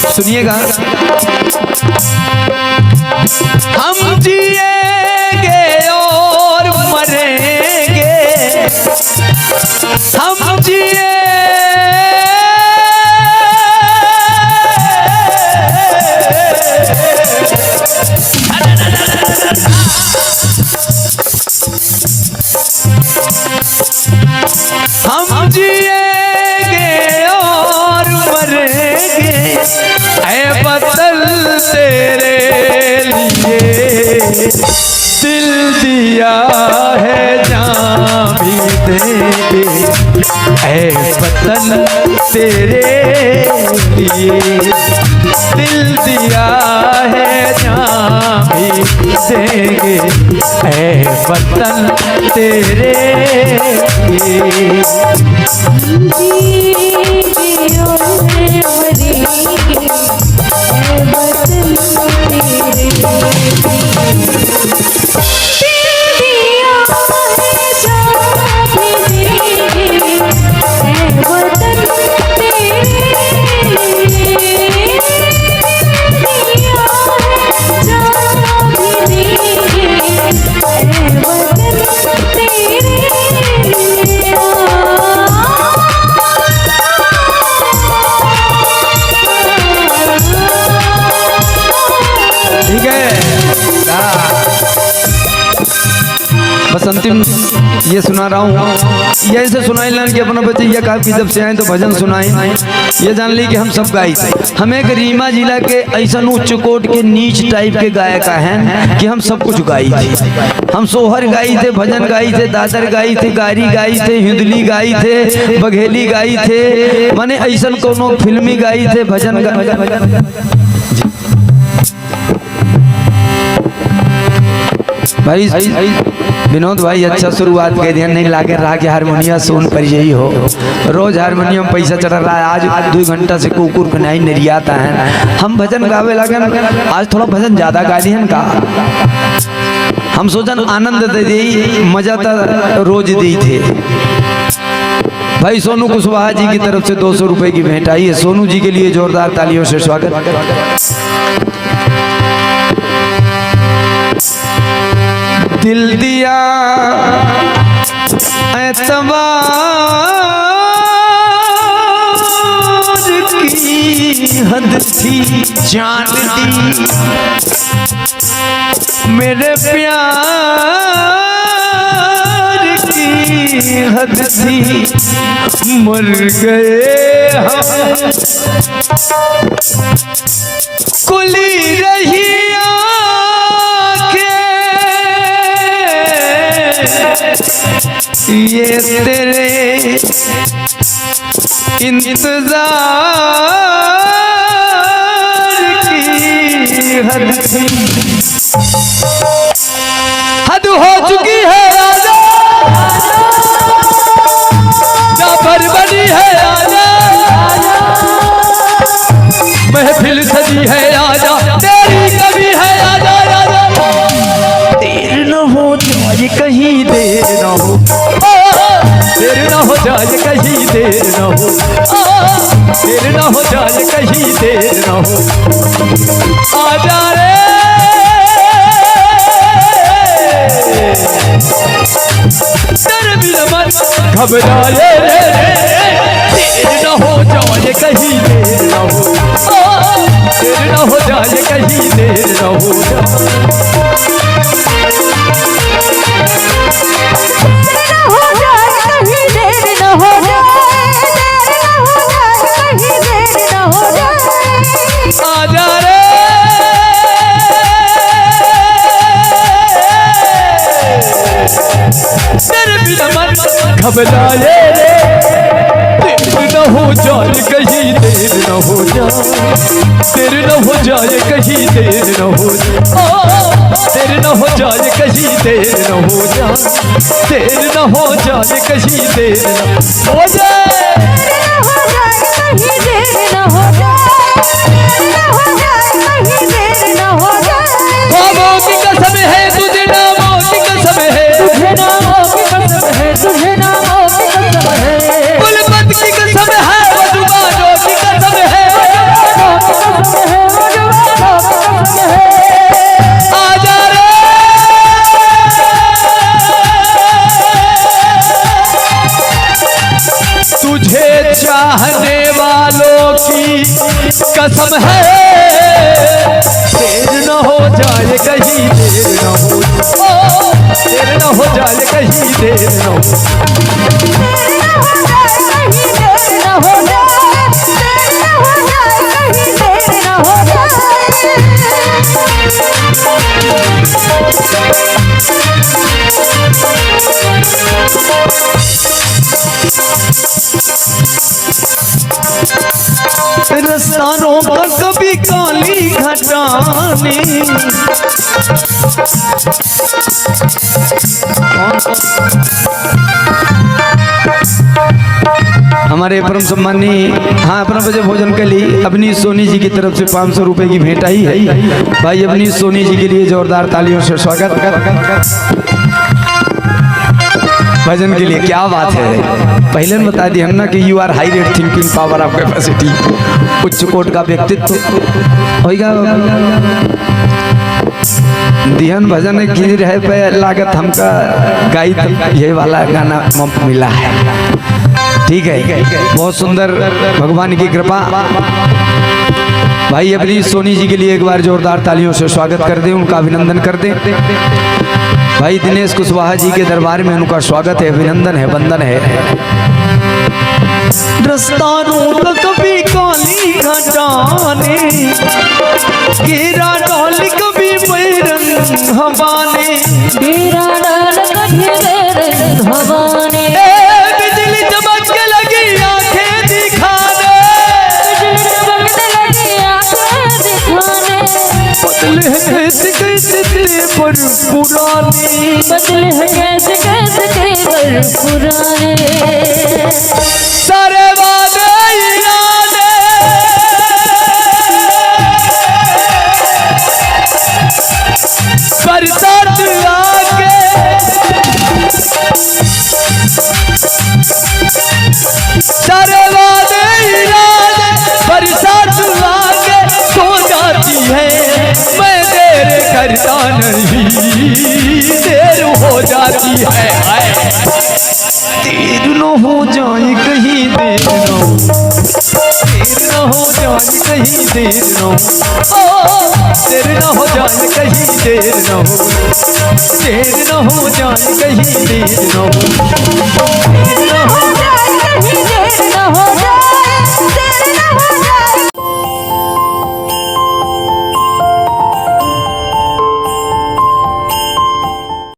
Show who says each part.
Speaker 1: सुनिएगा। हम जिएंगे और मरेंगे, हम जिए हम जिएंगे और मरेंगे, ऐ वतन तेरे लिए दिल दिया है, जान भी देंगे, ऐ वतन तेरे लिए दिल दिया है, जान भी देंगे, ऐ वतन तेरे लिए। बस अंतिम ये सुना रहा हूँ। ये ऐसे सुनाई लान कि अपना बच्चे ये काफी जब से आए तो भजन सुनाए, ये जान ली कि हम सब गाई थे। हम एक रीमा जिला के ऐसा उच्च कोट के नीच टाइप के गायक हैं कि हम सब कुछ गाई थे। हम सोहर गाई थे, भजन गाई थे, दादर गाई थे, गारी गाई थे, हिंदली गाई थे, बघेली गाई थे, माने ऐसा कोनो फिल्मी गाई थे, भजन भाई विनोद भाई अच्छा शुरुआत के ध्यान नहीं लागे रहा कि हारमोनिया सोन पर यही हो। रोज हारमोनियम पैसा चढ़ रहा है, आज 2 घंटा से कुकुर कनाई निर्याता है। हम भजन गावे लगे, आज थोड़ा भजन ज्यादा गा दिए का। हम सोचन आनंद दे दी, मजा तो रोज दी थे। भाई सोनू कुशवाहा जी की तरफ से 200 रुपए की भेंट आई है। सोनू जी के लिए जोरदार तालियों से स्वागत। दिल दिया एतबार की हद थी, जान दी मेरे प्यार की हद थी, मर गए हम कुली रही ये तेरे इंतजार की हद थी, हद हो चुकी है आजा, जाफर बनी है आजा, महफिल सजी है आजा, तेरी कभी है आजा, आजा देर न हो जाए कहीं, देर न हो, देर न हो जाए कहीं, देर न हो, देर न हो जाए कहीं, देर न हो, आजा रे तेरे बिना मन घबराए रे, देर न हो जाए कहीं, देर न हो, देर न हो जाए कहीं, देर न हो, घबराए रे, देर न हो जाए कहीं, देर न हो जाए, देर न हो जाए कहीं, देर न हो जाए, देर न हो जाए कहीं, देर न हो जाए, देर न हो जाए कहीं, देर न हो जाए, देर न हो जाए, ख्वाबों की कसम है तुझे, नामों की कसम है तुझे, नामों की कसम है तुझे, नामों की कसम है, गुलबत की कसम है, जुबानों की कसम है, कसम है देर न हो जाए कहीं, देर न हो, देर न हो जाए कहीं, देर न हो, रस्तानों पर कभी काली घटाने, हमारे परम सम्मानी हाँ अपना बजे भोजन के लिए अपनी सोनी जी की तरफ से 500 रुपए की भेंट आई है। भाई अपनी सोनी जी के लिए जोरदार तालियों से स्वागत भजन के लिए। क्या बात है, पहले बता दिया हम ना कि you are high rate thinking power of capacity, उच्च कोट का व्यक्तित्व होगा। दिहन भजन की रहे पे लागत हमका गाई ये वाला गाना मिला है। ठीक है, बहुत सुंदर, भगवान की कृपा। भाई अपनी सोनी जी के लिए एक बार जोरदार तालियों से स्वागत कर दें, उनका अभिनंदन कर दें। भाई दिनेश कुशवाहा जी के दरबार में उनका स्वागत है, अभिनंदन है, वंदन है। रस्तानों तो कभी काली घटाने, घेरा डाल कभी बैरंग हवाने, घेरा डाल कभी बैरंग हवाने, बिजली चमक के लगी आंखें दिखाने, बिजली चमक के लगी आंखें दिखाने, बदले हैं कैसे कैसे तेरे पर पुराने, बदले हैं कैसे कैसे तेरे पर पुराने, सारे वादे इरादे बरसात आके, सारे वादे इरादे बरसात आके सो जाती है, मैं देर करता नहीं, देर हो जाती है, देर न हो जाए कहीं, देर न हो, देर न हो जाए कहीं, देर न हो, देर न हो जाए कहीं, देर न हो, देर न हो जाए कहीं, देर न हो, देर न हो जाए कहीं, देर न हो जाए।